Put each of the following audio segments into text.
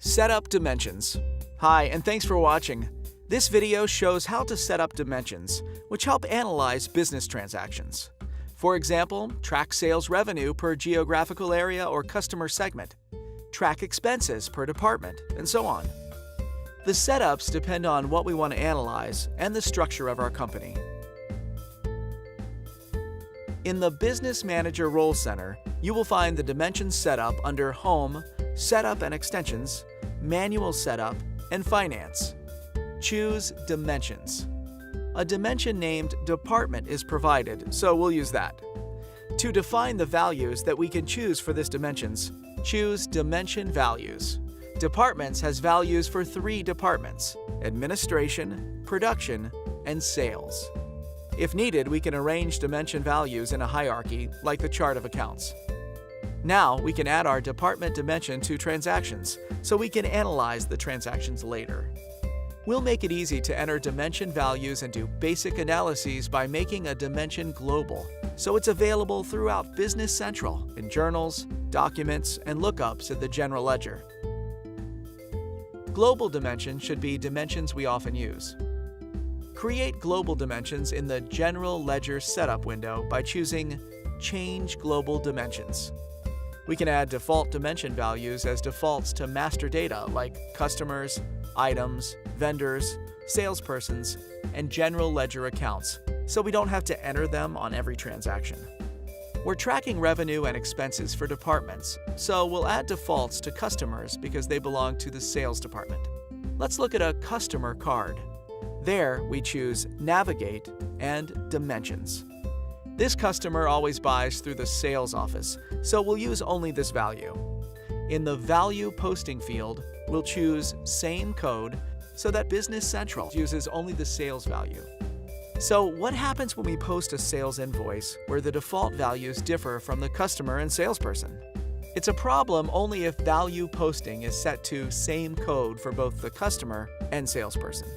Set up dimensions. Hi, and thanks for watching. This video shows how to set up dimensions, which help analyze business transactions. For example, track sales revenue per geographical area or customer segment, track expenses per department, and so on. The setups depend on what we want to analyze and the structure of our company. In the Business Manager Role Center, you will find the Dimensions setup under Home, Setup and Extensions, Manual Setup, and Finance. Choose Dimensions. A dimension named Department is provided, so we'll use that. To define the values that we can choose for this dimensions, choose Dimension Values. Departments has values for 3 departments: Administration, Production, and Sales. If needed, we can arrange dimension values in a hierarchy, like the chart of accounts. Now, we can add our department dimension to transactions, so we can analyze the transactions later. We'll make it easy to enter dimension values and do basic analyses by making a dimension global, so it's available throughout Business Central in journals, documents, and lookups at the General Ledger. Global dimension should be dimensions we often use. Create global dimensions in the General Ledger Setup window by choosing Change Global Dimensions. We can add default dimension values as defaults to master data like customers, items, vendors, salespersons, and general ledger accounts, so we don't have to enter them on every transaction. We're tracking revenue and expenses for departments, so we'll add defaults to customers because they belong to the sales department. Let's look at a customer card. There, we choose Navigate and Dimensions. This customer always buys through the sales office, so we'll use only this value. In the Value Posting field, we'll choose Same Code so that Business Central uses only the sales value. So what happens when we post a sales invoice where the default values differ from the customer and salesperson? It's a problem only if value posting is set to Same Code for both the customer and salesperson.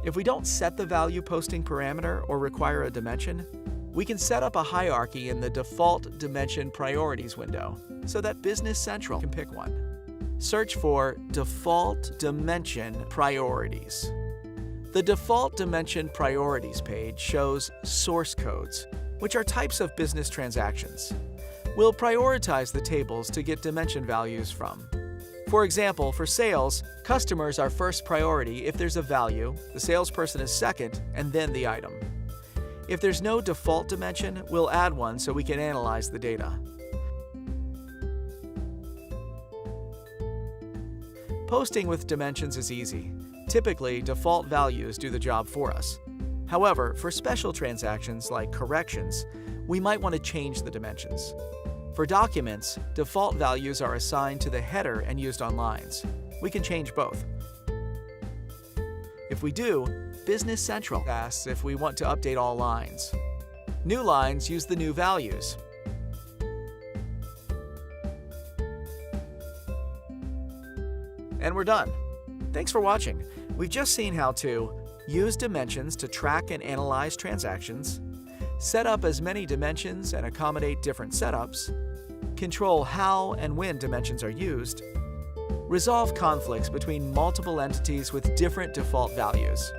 If we don't set the value posting parameter or require a dimension, we can set up a hierarchy in the Default Dimension Priorities window so that Business Central can pick one. Search for Default Dimension Priorities. The Default Dimension Priorities page shows source codes, which are types of business transactions. We'll prioritize the tables to get dimension values from. For example, for sales, customers are first priority if there's a value, the salesperson is second, and then the item. If there's no default dimension, we'll add one so we can analyze the data. Posting with dimensions is easy. Typically, default values do the job for us. However, for special transactions like corrections, we might want to change the dimensions. For documents, default values are assigned to the header and used on lines. We can change both. If we do, Business Central asks if we want to update all lines. New lines use the new values. And we're done. Thanks for watching. We've just seen how to use dimensions to track and analyze transactions, set up as many dimensions and accommodate different setups, control how and when dimensions are used, resolve conflicts between multiple entities with different default values.